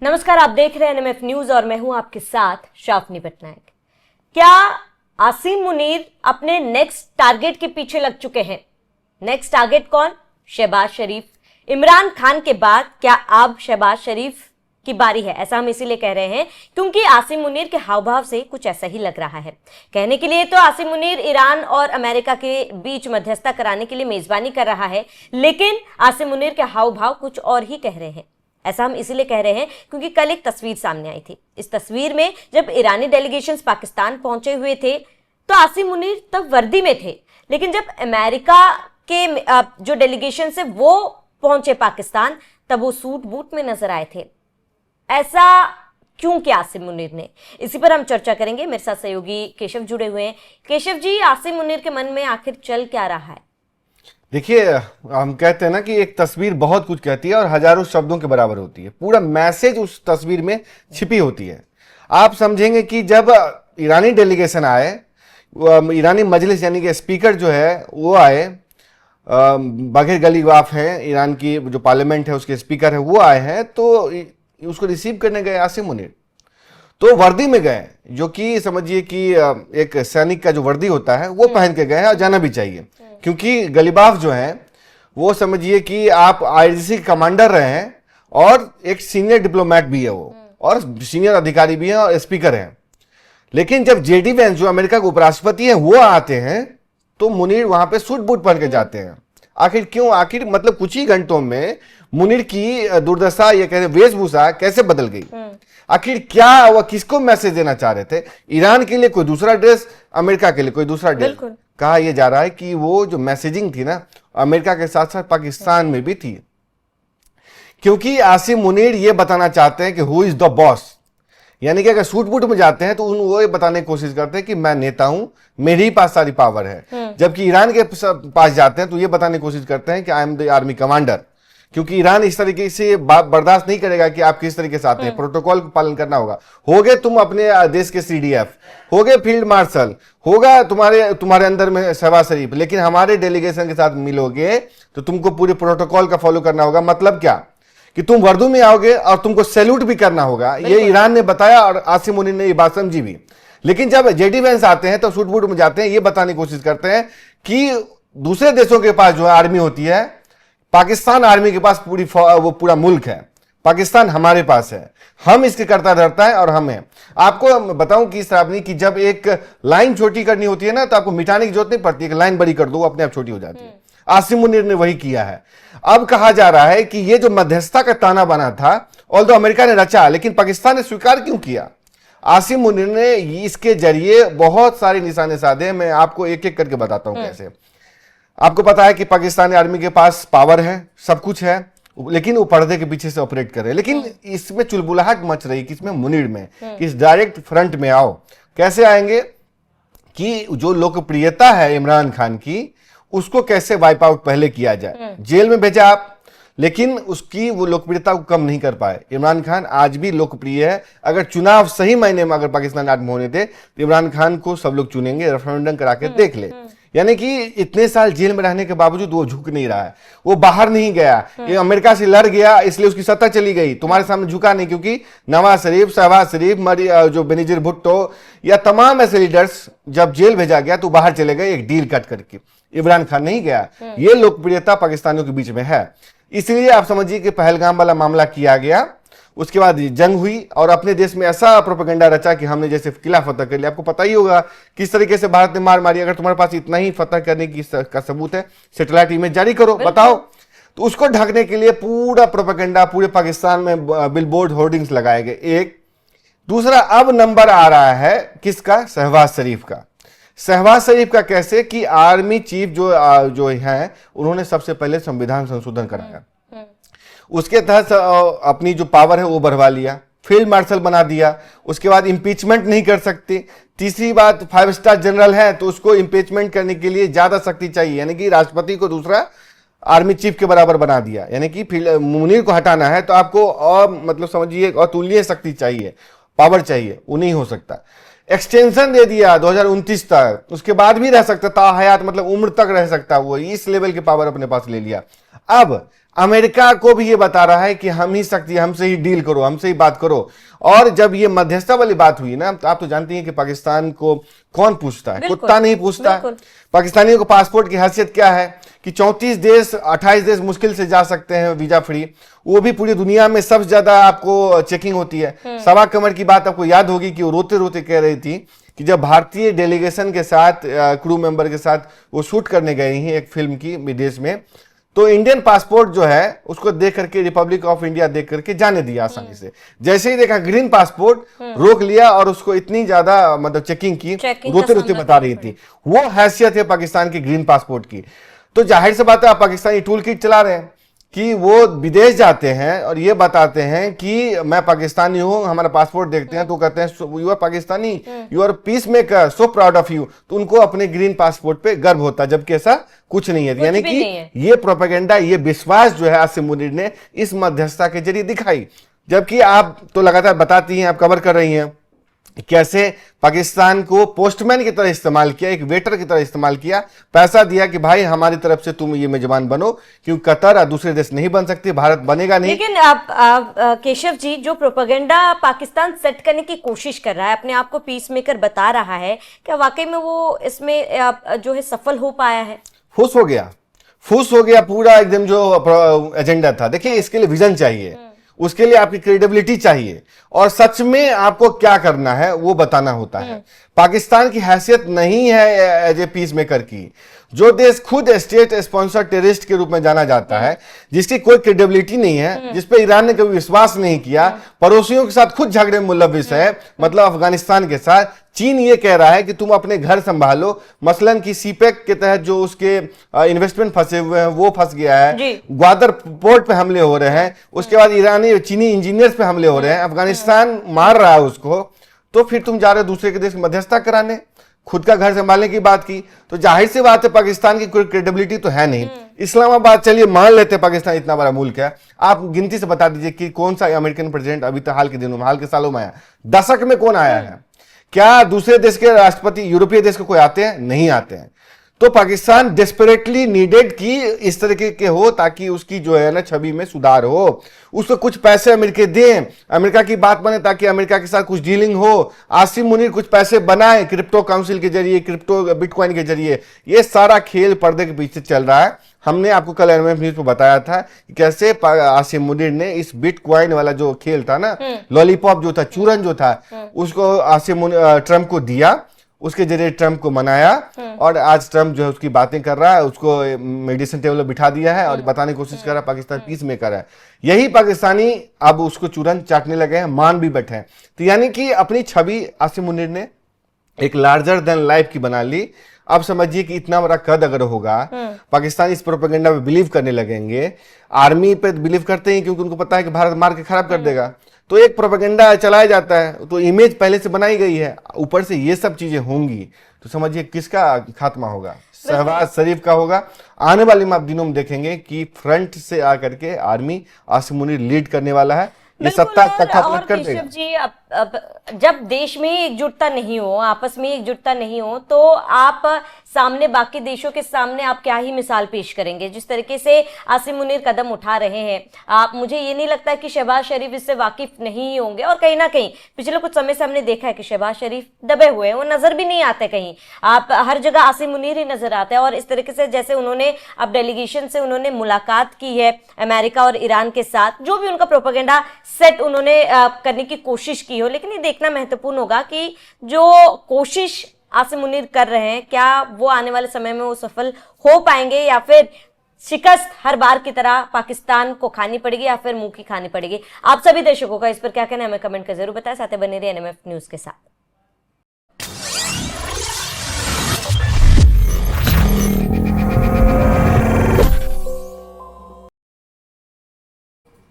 नमस्कार, आप देख रहे हैं एनएमएफ न्यूज और मैं हूं आपके साथ शाफनी पटनायक। क्या आसिम मुनीर अपने नेक्स्ट टारगेट के पीछे लग चुके हैं? नेक्स्ट टारगेट कौन? शहबाज शरीफ। इमरान खान के बाद क्या अब शहबाज शरीफ की बारी है? ऐसा हम इसीलिए कह रहे हैं क्योंकि आसिम मुनीर के हाव भाव से कुछ ऐसा ही लग रहा है। कहने के लिए तो आसिम मुनीर ईरान और अमेरिका के बीच मध्यस्थता कराने के लिए मेजबानी कर रहा है, लेकिन आसिम मुनीर के हाव भाव कुछ और ही कह रहे हैं। ऐसा हम इसीलिए कह रहे हैं क्योंकि कल एक तस्वीर सामने आई थी। इस तस्वीर में जब ईरानी डेलीगेशंस पाकिस्तान पहुंचे हुए थे तो आसिम मुनीर तब वर्दी में थे, लेकिन जब अमेरिका के जो डेलीगेशन है वो पहुंचे पाकिस्तान तब वो सूट बूट में नजर आए थे। ऐसा क्यों किया आसिम मुनीर ने? इसी पर हम चर्चा करेंगे। मेरे साथ सहयोगी केशव जुड़े हुए हैं। केशव जी, आसिम मुनीर के मन में आखिर चल क्या रहा है? देखिए, हम कहते हैं ना कि एक तस्वीर बहुत कुछ कहती है और हजारों शब्दों के बराबर होती है। पूरा मैसेज उस तस्वीर में छिपी होती है। आप समझेंगे कि जब ईरानी डेलीगेशन आए, ईरानी मजलिस यानी कि स्पीकर जो है वो आए, बागिर गलीबाफ हैं, ईरान की जो पार्लियामेंट है उसके स्पीकर है, वो आए हैं, तो उसको रिसीव करने गए आसिम मुनीर। तो वर्दी में गए, जो कि समझिए कि एक सैनिक का जो वर्दी होता है वो पहन के गए हैं और जाना भी चाहिए, क्योंकि गलीबाफ जो हैं वो समझिए कि आप आईजीसी कमांडर रहे हैं और एक सीनियर डिप्लोमेट भी है वो, और सीनियर अधिकारी भी हैं और स्पीकर हैं। लेकिन जब जेडी वेंस जो अमेरिका के उपराष्ट्रपति हैं वो आते हैं तो मुनीर वहां पे सूट बूट पहन के जाते हैं। आखिर क्यों? आखिर मतलब कुछ ही घंटों में मुनीर की दुर्दशा, ये कहते वेशभूषा कैसे बदल गई? आखिर क्या वह किसको मैसेज देना चाह रहे थे? ईरान के लिए कोई दूसरा ड्रेस, अमेरिका के लिए कोई दूसरा ड्रेस। कहा यह जा रहा है कि वो जो मैसेजिंग थी ना, अमेरिका के साथ साथ पाकिस्तान में भी थी, क्योंकि आसिम मुनीर ये बताना चाहते हैं कि हु इज द बॉस। यानी कि अगर सूट बूट में जाते हैं तो वो ये बताने की कोशिश करते हैं कि मैं नेता हूं, मेरे ही पास सारी पावर है। जबकि ईरान के पास जाते हैं तो ये बताने की कोशिश करते हैं कि I am the army commander, क्योंकि ईरान इस तरीके से बर्दाश्त नहीं करेगा कि आप किस तरीके से आते हैं। प्रोटोकॉल का पालन करना होगा। होगे तुम अपने देश के सीडीएफ, होगे फील्ड मार्शल, होगा तुम्हारे अंदर में शहबाज शरीफ, लेकिन हमारे डेलीगेशन के साथ मिलोगे तो तुमको पूरे प्रोटोकॉल का फॉलो करना होगा। मतलब क्या कि तुम वर्दू में आओगे और तुमको सैल्यूट भी करना होगा। ये ईरान ने बताया और आसिम मुनीर ने ये बात समझी भी। लेकिन जब जेडी वेंस आते हैं तो सूट बूट में जाते हैं, ये बताने की कोशिश करते हैं कि दूसरे देशों के पास जो आर्मी होती है, पाकिस्तान आर्मी के पास वो पूरा मुल्क है, पाकिस्तान हमारे पास है, हम इसके करता धरता है और हम हैं। आपको बताऊं कि श्रावणी की जब एक लाइन छोटी करनी होती है ना तो आपको मिटाने की जरूरत नहीं पड़ती, एक लाइन बड़ी कर दो, वो अपने आप छोटी हो जाती है। आसिम मुनीर ने वही किया है। अब कहा जा रहा है कि ये जो मध्यस्थता का ताना बना था, ऑल्दो अमेरिका ने रचा, लेकिन पाकिस्तान ने स्वीकार क्यों किया? आसिम मुनीर ने इसके जरिए बहुत सारे निशाने साधे। मैं आपको एक एक करके बताता हूं कैसे। आपको पता है कि पाकिस्तानी आर्मी के पास पावर है, सब कुछ है, लेकिन वो पर्दे के पीछे से ऑपरेट कर रहे हैं। लेकिन इसमें चुलबुलाहट मच रही, किसमें? मुनीर में, कि इस डायरेक्ट फ्रंट में आओ। कैसे आएंगे? कि जो लोकप्रियता है इमरान खान की, उसको कैसे वाइप आउट पहले किया जाए। जेल में भेजा आप, लेकिन उसकी वो लोकप्रियता को कम नहीं कर पाए। इमरान खान आज भी लोकप्रिय है। अगर चुनाव सही मायने में अगर पाकिस्तान आर्मी होने दे तो इमरान खान को सब लोग चुनेंगे। रेफरेंडम करा के देख ले। यानी कि इतने साल जेल में रहने के बावजूद वो झुक नहीं रहा है, वो बाहर नहीं गया, ये अमेरिका से लड़ गया इसलिए उसकी सत्ता चली गई, तुम्हारे सामने झुका नहीं। क्योंकि नवाज शरीफ, शहबाज शरीफ, जो बेनजीर भुट्टो या तमाम ऐसे लीडर्स जब जेल भेजा गया तो बाहर चले गए एक डील कट करके। इमरान खान नहीं गया। ये लोकप्रियता पाकिस्तानियों के बीच में है। इसलिए आप समझिए कि पहलगाम वाला मामला किया गया, उसके बाद जंग हुई और अपने देश में ऐसा प्रोपेगेंडा रचा कि हमने जैसे किला फतह कर लिया। आपको पता ही होगा किस तरीके से भारत ने मार मारी। अगर तुम्हारे पास इतना ही फतह करने की का सबूत है, सैटेलाइट इमेज जारी करो, बताओ। तो उसको ढकने के लिए पूरा प्रोपेगेंडा पूरे पाकिस्तान में बिलबोर्ड होर्डिंग्स लगाए गए। एक दूसरा, अब नंबर आ रहा है किसका? शहबाज शरीफ का। शहबाज शरीफ का कैसे? कि आर्मी चीफ जो है उन्होंने सबसे पहले संविधान संशोधन कराया, उसके तहत अपनी जो पावर है वो बढ़वा लिया, फील्ड मार्शल बना दिया। उसके बाद इंपीचमेंट नहीं कर सकते। तीसरी बात, 5 स्टार जनरल है तो उसको इंपीचमेंट करने के लिए ज्यादा शक्ति चाहिए, यानी कि राष्ट्रपति को दूसरा आर्मी चीफ के बराबर बना दिया। यानी कि मुनीर को हटाना है तो आपको और मतलब समझिए अतुल्य शक्ति चाहिए, पावर चाहिए, वो नहीं हो सकता। एक्सटेंशन दे दिया 2029 तक, उसके बाद भी रह सकता था, हयात मतलब उम्र तक रह सकता, वो इस लेवल की पावर अपने पास ले लिया। अब अमेरिका को भी ये बता रहा है कि हम ही शक्ति, हमसे ही डील करो, हमसे ही बात करो। और जब ये मध्यस्थता वाली बात हुई ना, तो आप तो जानती हैं कि पाकिस्तान को कौन पूछता है, कुत्ता नहीं पूछता। पाकिस्तानियों को पासपोर्ट की हैसियत क्या है कि 34 देश 28 देश मुश्किल से जा सकते हैं वीजा फ्री, वो भी पूरी दुनिया में सबसे ज्यादा आपको चेकिंग होती है। सवा कमर की बात आपको याद होगी कि वो रोते रोते कह रही थी कि जब भारतीय डेलीगेशन के साथ, क्रू मेंबर के साथ वो शूट करने गई हैं एक फिल्म की विदेश में, तो इंडियन पासपोर्ट जो है उसको देख करके, रिपब्लिक ऑफ इंडिया देख करके जाने दिया आसानी से। जैसे ही देखा ग्रीन पासपोर्ट, रोक लिया और उसको इतनी ज्यादा मतलब चेकिंग की, रोते रोते बता रही थी। वो हैसियत है पाकिस्तान की ग्रीन पासपोर्ट की। तो जाहिर सी बात है आप पाकिस्तानी टूल किट चला रहे हैं कि वो विदेश जाते हैं और ये बताते हैं कि मैं पाकिस्तानी हूं, हमारा पासपोर्ट देखते हैं तो कहते हैं you are Pakistani, you are peace maker, so proud of you. तो उनको अपने ग्रीन पासपोर्ट पे गर्व होता है, जबकि ऐसा कुछ नहीं है। यानी कि ये प्रोपेगेंडा, ये विश्वास जो है आसिम मुनीर ने इस मध्यस्थता के जरिए दिखाई। जबकि आप तो लगातार बताती हैं, आप कवर कर रही हैं कैसे पाकिस्तान को पोस्टमैन की तरह इस्तेमाल किया, एक वेटर की तरह इस्तेमाल किया, पैसा दिया कि भाई हमारी तरफ से तुम ये मेजबान बनो, क्योंकि कतर और दूसरे देश नहीं बन सकते, भारत बनेगा नहीं। लेकिन आप केशव जी, जो प्रोपेगेंडा पाकिस्तान सेट करने की कोशिश कर रहा है, अपने आप को पीस मेकर बता रहा है, क्या वाकई में वो इसमें जो है सफल हो पाया है? फुस हो गया पूरा एकदम जो एजेंडा था। देखिए, इसके लिए विजन चाहिए, उसके लिए आपकी क्रेडिबिलिटी चाहिए और सच में आपको क्या करना है वो बताना होता है। पाकिस्तान की हैसियत नहीं है एज ए पीस मेकर की। जो देश खुद स्टेट स्पॉन्सर टेररिस्ट के रूप में जाना जाता है, जिसकी कोई क्रेडिबिलिटी नहीं है, जिस पे ईरान ने कभी विश्वास नहीं किया, पड़ोसियों के साथ खुद झगड़े में मुलविस है, मतलब अफगानिस्तान के साथ। चीन ये कह रहा है कि तुम अपने घर संभालो, मसलन कि सीपेक के तहत जो उसके इन्वेस्टमेंट फंसे हुए हैं वो फंस गया है, ग्वादर पोर्ट पे हमले हो रहे हैं, उसके बाद ईरानी चीनी इंजीनियर्स पे हमले हो रहे हैं, अफगानिस्तान मार रहा है उसको, तो फिर तुम जा रहे हो दूसरे के देश में मध्यस्थता कराने, खुद का घर संभालने की बात की। तो जाहिर सी बात है पाकिस्तान की कोई क्रेडिबिलिटी तो है नहीं। इस्लामाबाद, चलिए मान लेते हैं पाकिस्तान इतना बड़ा मुल्क है, आप गिनती से बता दीजिए कि कौन सा अमेरिकन प्रेसिडेंट अभी तक हाल के दिनों में, हाल के सालों में आया, दशक में कौन आया है? क्या दूसरे देश के राष्ट्रपति यूरोपीय देश के कोई आते हैं? नहीं आते हैं। तो पाकिस्तान डेस्परेटली नीडेड कि इस तरीके के हो ताकि उसकी जो है ना छवि में सुधार हो, उसको कुछ पैसे अमेरिका दें, अमेरिका की बात बने ताकि अमेरिका के साथ कुछ डीलिंग हो, आसिम मुनीर कुछ पैसे बनाए क्रिप्टो काउंसिल के जरिए, क्रिप्टो बिटकॉइन के जरिए। ये सारा खेल पर्दे के पीछे चल रहा है। हमने आपको कल एनएमएफ न्यूज पे बताया था कि कैसे आसिम मुनीर ने इस बिटकॉइन वाला जो खेल था ना, लॉलीपॉप जो था, चूरन जो था, उसको आसिम ट्रंप को दिया, उसके जरिए ट्रंप को मनाया और आज ट्रंप जो है उसकी बातें कर रहा है, उसको मेडिसिन टेबल पर बिठा दिया है और बताने की कोशिश कर रहा है पाकिस्तान पीस मेकर है। यही पाकिस्तानी अब उसको चूरन चाटने लगे हैं, मान भी बैठे हैं। तो यानी कि अपनी छवि आसिम मुनीर ने एक लार्जर देन लाइफ की बना ली। अब समझिए कि इतना बड़ा कद अगर होगा, पाकिस्तान इस प्रोपेगेंडा पे बिलीव करने लगेंगे, आर्मी पे बिलीव करते हैं क्योंकि उनको पता है कि भारत मार के खराब कर देगा, तो एक प्रोपेगेंडा चलाया जाता है, तो इमेज पहले से बनाई गई है, ऊपर से ये सब चीजें होंगी, तो समझिए किसका खात्मा होगा? शहबाज शरीफ का होगा। आने वाले दिनों में देखेंगे कि फ्रंट से आकर के आर्मी आसिम मुनीर लीड करने वाला है, ये सत्ता कट्ठा पलट कर देगा। जी, अब जब देश में एकजुटता नहीं हो, आपस में एकजुटता नहीं हो, तो आप सामने बाकी देशों के सामने आप क्या ही मिसाल पेश करेंगे? जिस तरीके से आसिम मुनीर कदम उठा रहे हैं, आप, मुझे ये नहीं लगता कि शहबाज शरीफ इससे वाकिफ नहीं होंगे। और कहीं ना कहीं पिछले कुछ समय से हमने देखा है कि शहबाज शरीफ दबे हुए हैं, वो नजर भी नहीं आते कहीं, आप हर जगह आसिम मुनीर ही नजर आते हैं। और इस तरीके से जैसे उन्होंने अब डेलीगेशन से उन्होंने मुलाकात की है अमेरिका और ईरान के साथ, जो भी उनका प्रोपेगेंडा सेट उन्होंने करने की कोशिश की हो, लेकिन ये देखना महत्वपूर्ण होगा कि जो कोशिश आसिम मुनीर कर रहे हैं, क्या वो आने वाले समय में वो सफल हो पाएंगे या फिर शिकस्त हर बार की तरह पाकिस्तान को खानी पड़ेगी या फिर मुंह की खानी पड़ेगी? आप सभी दर्शकों का इस पर क्या कहना है, हमें कमेंट कर जरूर बताएं। साथ ही बने रहिए एनएमएफ न्यूज के साथ।